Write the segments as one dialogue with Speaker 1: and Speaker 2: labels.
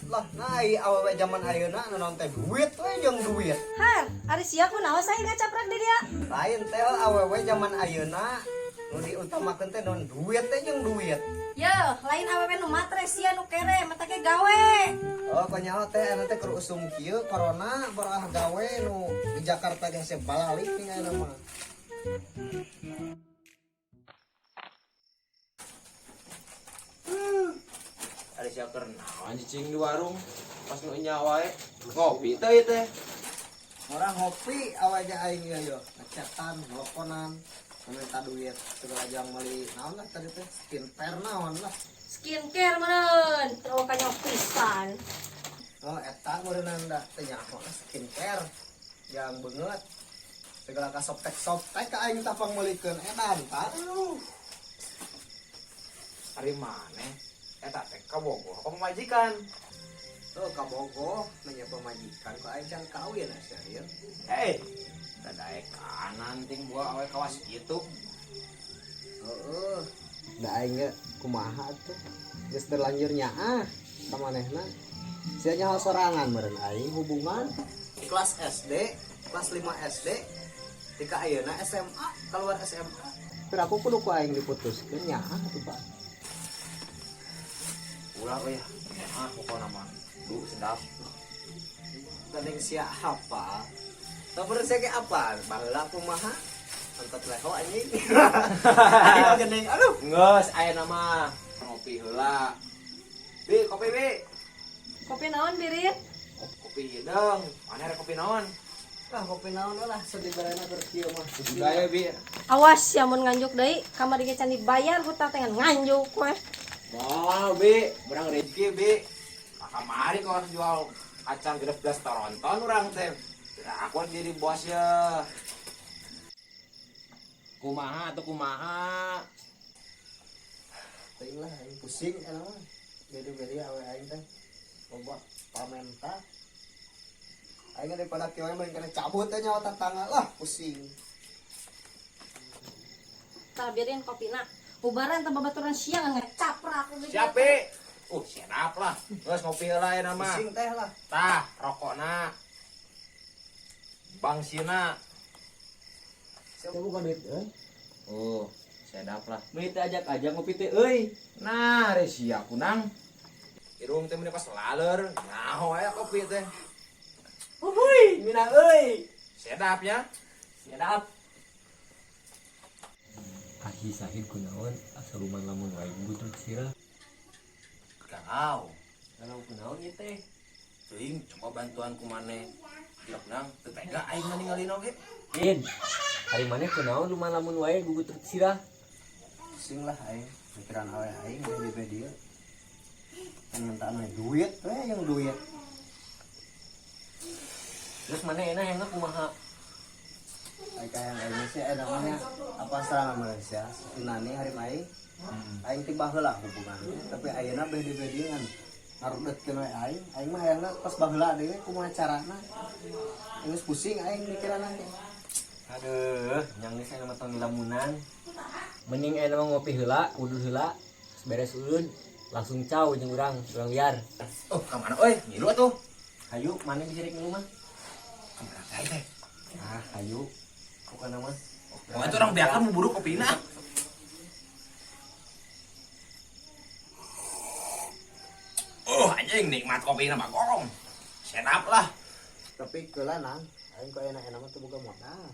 Speaker 1: Lah, nai awewe zaman ayeuna nu naon teh duit we jeung duit.
Speaker 2: Har, ari sia kunaon sae gacaprak di dia?
Speaker 1: Lain teh awewe zaman ayeuna nu diutamakeun teh naon duit teh jeung duit.
Speaker 2: Ye, lain awewe nu matre sia nu kere mata ge gawe.
Speaker 1: Oh, konyaho teh anu teh keur usum kieu corona barah gawe nu di Jakarta ge hese balalik tinggalna mah.
Speaker 3: Ada siapa naon cicing di warung pas nu nya wae ngopi teh teh.
Speaker 1: Orang ngopi awewe aing ieu ngecetan, teleponan, minta duit segala jang meuli naon lah tadi teh skincare naon lah.
Speaker 2: Skincare meureun, teu kanyok pisan.
Speaker 1: Oh, eta meureunna da teh nyaho skincare yang beungeut segala ka soptek-soptek ka aing tapang meulikeun edan tah.
Speaker 3: Ari maneh eta teh kabogoh apa pemajikan?
Speaker 1: Tuh kabogoh nanya pemajikan kok aing can kawin asa ieu.
Speaker 3: Dadaek kanan ting buah awe kawas kitu.
Speaker 1: Heeh. Da aing ge kumaha tuh? Geus terlanjur nyaah ka manehna. Sia nyaho sorangan meureun aing hubungan di kelas SD, kelas 5 SD. Tika ayeuna SMA, keluar SMA. Tapi aku kudu ku aing diputuskeun nyaah atuh, Pak.
Speaker 3: Ulah we pokona mah. Duh sedap.
Speaker 1: Tanding sia apa? Tapi saya kayak apa? Baheula kumaha? Angkat leho anjing. Ayo geuning. Aduh.
Speaker 3: Geus aya nama ngopi heula. Bi, kopi bi.
Speaker 2: Kopi naon birit?
Speaker 3: Kopi hidung. Mana rek kopi naon?
Speaker 1: Lah kopi naon lah sedih barana keur kieu mah.
Speaker 3: Budaya bi.
Speaker 2: Awas ya mun nganjuk deui, kamari ge can dibayar hutang teh nganjuk we.
Speaker 3: Wah, bi, berang rezeki bi. Kamari kau harus jual kacang gedes toronton orang teh. Aku jadi bos ya. Kumaha atau kumaha?
Speaker 1: Teuing lah aing pusing eta mah. Beda-beda awe aing teh. Loba pamenta. Aing daripada kieu mah kena cabut teh nyawa tetangga lah pusing.
Speaker 2: Tah biarin kopina. Bubaran teh babaturan siang ngecaprak we.
Speaker 3: Siape? Siap lah. Terus ngopi heula ya nama.
Speaker 1: Pusing teh lah.
Speaker 3: Tah, rokokna. Bangsina.
Speaker 1: Siapa bukan duit
Speaker 3: Oh, sedap lah. Duit ajak-ajak ngopi teh euy. Nah, resia kunang. Irung teh meni pas laler. Nah, aya kopi teh. Uhuy, minang euy. Sedap ya. Sedap.
Speaker 4: Ahi sahid kunaon asa luman lamun wae butuh sirah.
Speaker 3: Kau. Kalau kunaon ieu teh? Teuing coba bantuan ku maneh. Nang teu tega aing ninggalin oge.
Speaker 4: In. Hari maneh kunaon luman lamun wae gugut sirah.
Speaker 1: Pusing lah aing. Pikiran awe aing di dia. Kan minta duit we yang duit.
Speaker 4: Terus maneh enak yang kumaha?
Speaker 1: Kayak yang ini sih namanya apa serangan Malaysia Yunani hari mai aing tiba heula hubungannya tapi ayeuna beda-bedaan ngarudetkeun we aing mah hayangna pas baheula deui kumaha carana geus pusing aing mikiranna
Speaker 4: Aduh, yang geus aya mah tong lamunan. Mending aya mah ngopi heula, udud heula, beres ulun langsung caw jeung urang liar.
Speaker 3: Oh, ka mana euy? Ngilu atuh.
Speaker 4: Hayu, maneh bisa rek ngilu mah?
Speaker 3: Ka mana teh?
Speaker 4: Ah, hayu. Pokona mah.
Speaker 3: Oh, itu orang biarkan mau buruk kopina. Oh, anjing nikmat kopina mah gong. Sedap lah.
Speaker 1: tapi keula nang aing kok enak-enak mah teu boga modal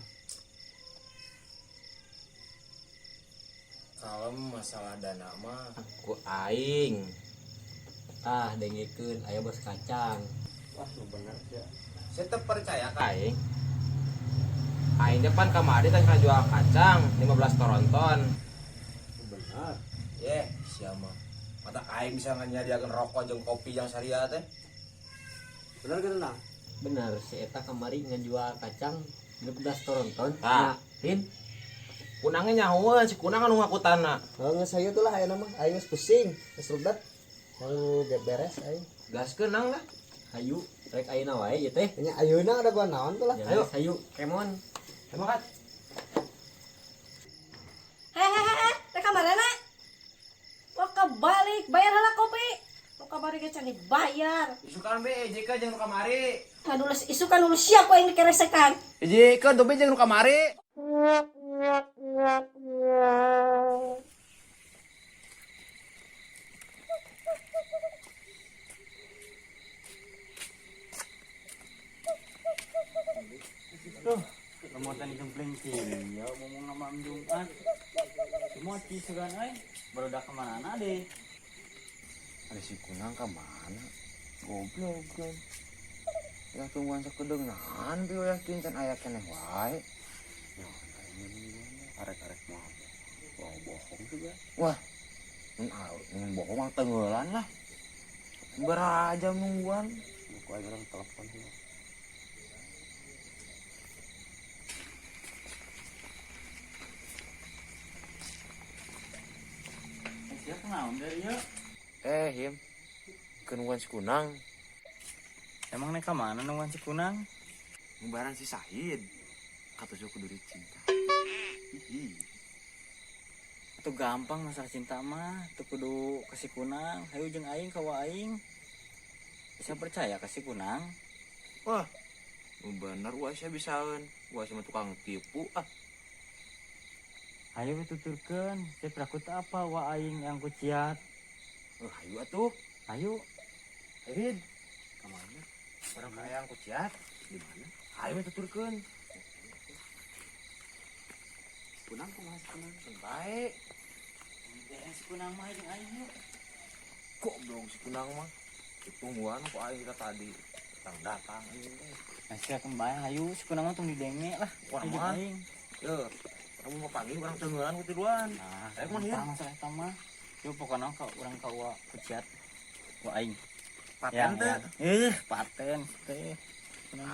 Speaker 3: Kalem masalah dana mah.
Speaker 4: Ku aing. Dengikeun aya bos kacang.
Speaker 1: wah nu bener ya
Speaker 3: Saya teu percaya ka aing. Aing depan kamari teh jual kacang 15 toronton.
Speaker 1: bener
Speaker 3: Sia mah. Mata aing bisa nyadiakeun rokok jeung kopi yang saria teh.
Speaker 1: bener kan nang
Speaker 4: Bener, si eta kamari ngajual kacang 13 tonton.
Speaker 3: Tah, Tin. Kunangnya nyawa si kunang anu ngakutana.
Speaker 1: Oh nggak saya tuh lah ayo nama ayo geus pusing geus rudet mau beres ayo
Speaker 3: Gaskeun nang lah.
Speaker 4: Hayu rek ayeuna wae ieu teh.
Speaker 1: nya ayeuna ada gua naon tuh lah
Speaker 3: Ayo.
Speaker 4: Hayu kemon.
Speaker 3: Emang kan?
Speaker 2: Hehehe, teh kamarana. Wah kebalik, bayar heula kopi. Lu kamari ge can dibayar.
Speaker 3: Isukan be JK jeung nu kamari.
Speaker 2: Ngadules isukan ulu siap we yang dikeresekan.
Speaker 3: JK tuh be jeung nu kamari.
Speaker 5: Lemotan jempling ya ngomong sama Om Jumat. Semua cisugan baru udah kemana deh.
Speaker 3: Ada si kunang ka mana? Goblok kan. Ya tungguan sakedeung nahan pieu yakin can aya keneh wae. Ya arek-arek mah bohong juga. Wah. Mun bohong mah tenggelan lah. Berajam nungguan. Aku aja orang telepon.
Speaker 5: Siapa kenaun dari ya?
Speaker 3: Him. Kenuan si kunang.
Speaker 5: Emang nek mana nungguan si kunang?
Speaker 3: Ngembaran si Sahid. Kata suku duri cinta. Hihi.
Speaker 5: Itu gampang masalah cinta mah. Itu kudu kasih kunang. Hayu jeung aing kawa aing. Bisa percaya kasih kunang?
Speaker 3: Wah. Bener wah saya bisaeun. Wah sama tukang tipu ah.
Speaker 5: Ayo tuturkeun. Saya prakut apa wa aing yang kuciat.
Speaker 3: Ayo atuh.
Speaker 5: Ayo.
Speaker 3: Hid. Kemana? Orang kaya yang kuciat. Di mana? Ayo tuturkeun. Kunang kumaha si kunang? Baik.
Speaker 5: Si kunang mah jeung aing yuk.
Speaker 3: Kok dong si kunang mah? Ditungguan kok aing kita tadi. Datang anjing teh.
Speaker 5: Nah, sia kembali hayu si kunang mah tong didenge lah.
Speaker 3: Wah,
Speaker 5: Jeung
Speaker 3: mah.
Speaker 5: aing.
Speaker 3: Yo. Kamu mau panggil orang tenggelan ku tiduan.
Speaker 5: Nah,
Speaker 3: Ayo mah ya.
Speaker 5: masalah eta mah. Yuk pokoknya urang kawa kuciat. Wa aing.
Speaker 3: Paten teh.
Speaker 5: Paten teh.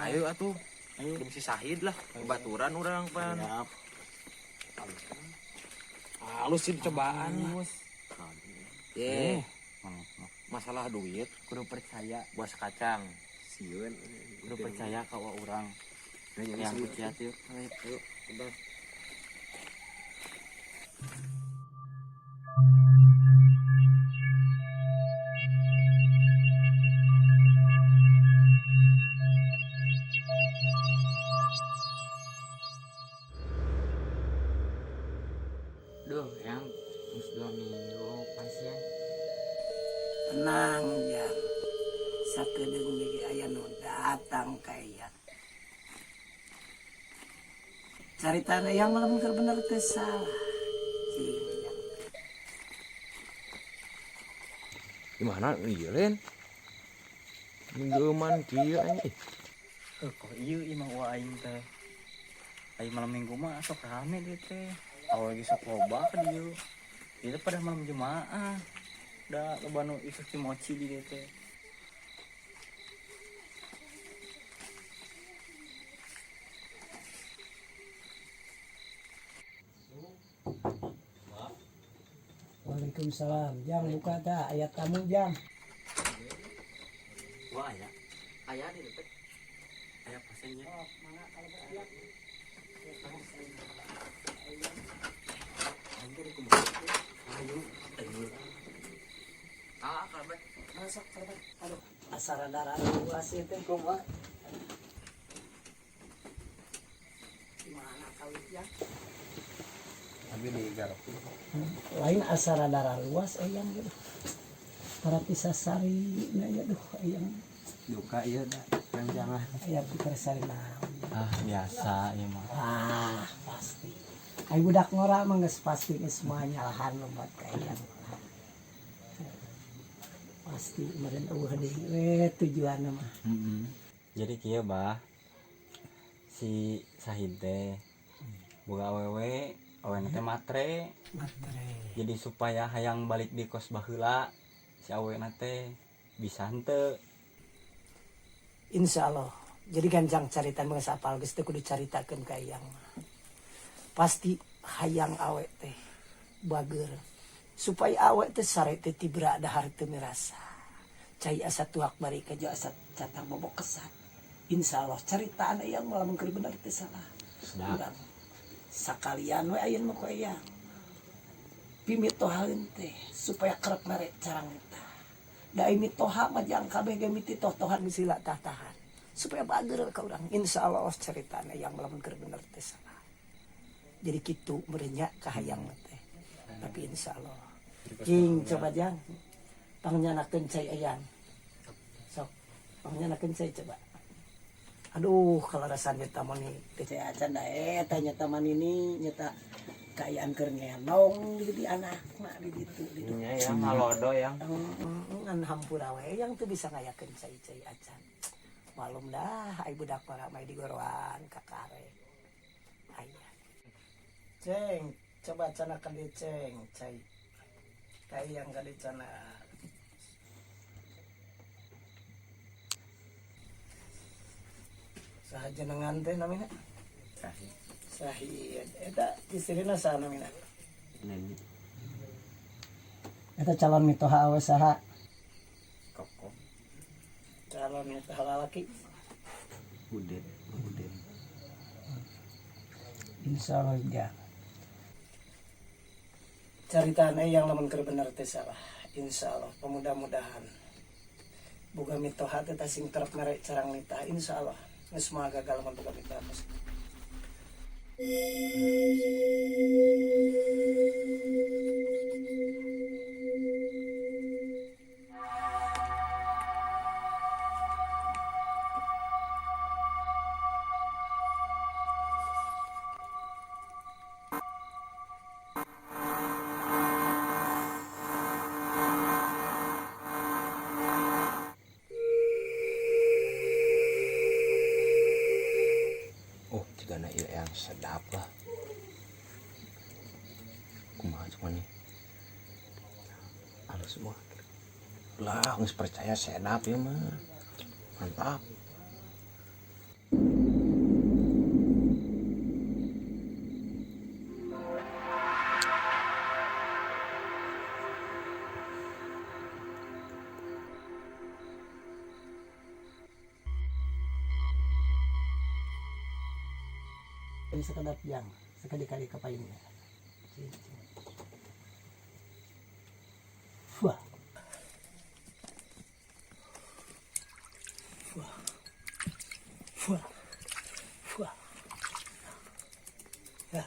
Speaker 3: Ayo atuh.
Speaker 5: Ayo.
Speaker 3: Belum si Sahid lah. Baturan orang pan.
Speaker 5: Siap.
Speaker 3: Halus sih cobaan.
Speaker 5: Halus.
Speaker 3: Ye.
Speaker 5: Mang,
Speaker 3: Masalah duit.
Speaker 5: kudu percaya,
Speaker 3: Buas kacang. Sieun.
Speaker 5: kudu percaya ka urang. Yang kuciat yuk.
Speaker 3: Ayo. Udah.
Speaker 5: Duh, yang mus 2 minggu pasien.
Speaker 6: Tenang ya, sakedeung ge aya nu datang kaya. Caritana yang bener-bener teu salah.
Speaker 3: Gimana iya Len? Mingguman kieu anjing.
Speaker 5: Kok ieu imah wa aing teh. Aing malam minggu mah sok rame dia teh. Awal lagi sok loba ka dieu. Itu pada malam Jumaah. Da loba nu ikut mochi di dieu teh.
Speaker 6: Waalaikumsalam. Jang buka dah ayat tamu jang.
Speaker 5: Wah aya. Aya di dieu teh. Aya pasiennya.
Speaker 6: Asara darah luas itu kumaha. Gimana kau ya?
Speaker 1: tapi di garap
Speaker 6: Lain asara darah luas yang gitu. Para pisah sari na ya duh yang
Speaker 1: duka iya dah kan jangan
Speaker 6: aya pikir sari naon.
Speaker 5: Ah, biasa ieu mah.
Speaker 6: Ah, pasti. Ai budak ngora mah geus pasti geus semuanya lahan lompat kaya. Pasti meureun eueuh deui tujuanna mah.
Speaker 5: Jadi kieu bah. Si Sahid teh boga awewe, awena teh matre.
Speaker 6: Matre.
Speaker 5: Jadi supaya hayang balik di kos baheula si awena teh bisa henteu.
Speaker 6: Insya Allah Jadi ganjang caritan mga sapal geus teu kudu caritakeun ka hayang. Pasti hayang awet teh bager. Supaya awet teh sare teh tibra dahar teu mirasa. Cai asa tuak bari ka jo asa catang bobok kesan. Insyaallah caritaan hayang malah keur bener teh salah. Sedap. Sakalian we ayeuna mah ku hayang. Pimitohaeun teh supaya kerep mere carang eta. Da mitoha mah jang kabeh ge miti toh-tohan sila tahan. Supaya bager ka urang. Insyaallah caritana yang lamun keur bener teh salah. Jadi kitu merenya ka hayang teh. Tapi insyaallah. King coba jang. Pangnyanakakeun cai ayan. Sok pangnyanakakeun cai coba. Aduh kalau rasanya taman nih teh acan da eta nyata man ini nyata kayaan keur ngenong di anak mah di ditu di ditu.
Speaker 3: Nya yang halodo yang.
Speaker 6: Ngan hampura we yang teu bisa ngayakeun cai-cai acan. Malum dah ai budak mah ramai digoroan ka karek. Aya. Ceng, coba cana kali ceng, cai. Kai yang kali cana. Sahajenengan teh namina? Sahid. Sahid. Eta istrina saha namina?
Speaker 1: Neni.
Speaker 6: Eta calon mitoha awe saha?
Speaker 1: Koko.
Speaker 6: Calon mitoha lalaki.
Speaker 1: Udet.
Speaker 6: Insyaallah ya. Caritana yang lamun keur bener teh salah. Insyaallah mudah-mudahan. Boga mitoha teh sing terep mere carang nita insyaallah. Geus mah gagal mun boga mitoha.
Speaker 3: Oh, jigana ieu yang sedap lah. Kumaha cuman nih. Halus semua. Lah, geus percaya sedap ya mah. Mantap.
Speaker 6: Ini sekedap yang sekali-kali kapayunnya. Wah. Wah. Wah. Wah. Ya.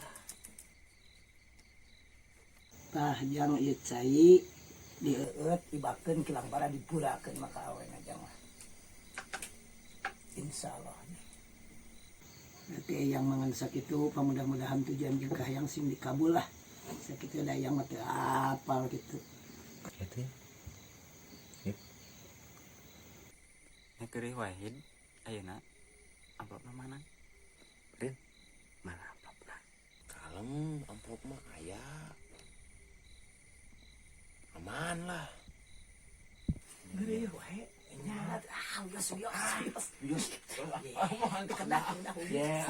Speaker 6: Tah yang ieu cai dieueut ibakeun kilang bara dipurakeun maka awen aja mah. Insyaallah. Nanti yang mangan sakitu mudah-mudahan tujuan juga yang sing dikabul lah. Sakitu ada yang mati apal gitu.
Speaker 3: Gitu ya. Yuk.
Speaker 5: Nya keurih wahid ayeuna amplop mana?
Speaker 3: Rin.
Speaker 5: Mana amplopna?
Speaker 3: Kalem, amplop mah aya. Aman lah.
Speaker 6: Ngeri wae. Nyarat udah serius.
Speaker 3: Bios.
Speaker 6: Mohon kekendak ya.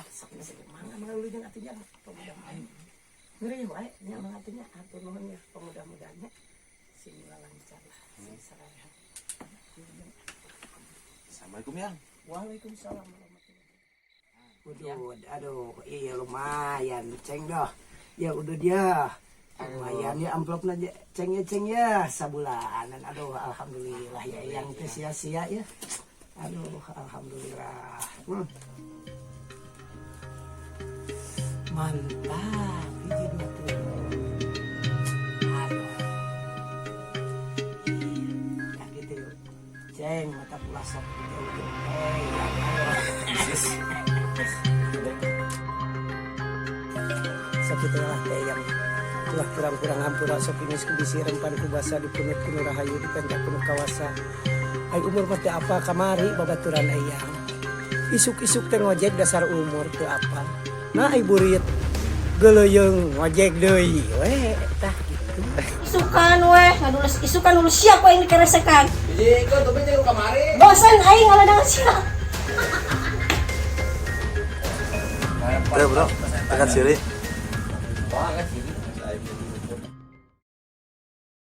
Speaker 6: Sok sakit mana melalui jeung atunya pemuda-mudanya. Ngeri wae nya mangatunya atur nuhun ya pemuda-mudanya sing lancar lah sing saraya.
Speaker 3: Assalamualaikum yang.
Speaker 6: Waalaikumsalam warahmatullahi. Aduh, iya lumayan ceng dah. Ya udah dia. Lumayan ya amplopnya ceng ya sabulanan. Aduh alhamdulillah ya yang teh sia-sia ya. Aduh alhamdulillah. Mantap hiji dua tuh. Aduh. Iya, gitu. Ceng mata pula sok gitu. Sakit lah kayak yang ulah kurang-kurang hampura sopinis kubisi rempan kubasa dipunut kuno rahayu dipendak kuno kawasa ay umur mati apa kamari babaturan ayang isuk-isuk teh ngojek dasar umur tuh apa nah ay burit geleyeung ngojek deui we tah gitu
Speaker 2: Isukan weh, ngadules isukan dulu siapa yang dikeresekan?
Speaker 3: Jadi ikut tapi jangan kamari.
Speaker 2: Bosan aing ngaladang siapa?
Speaker 7: Bro, dekat sini.
Speaker 4: Wah, kan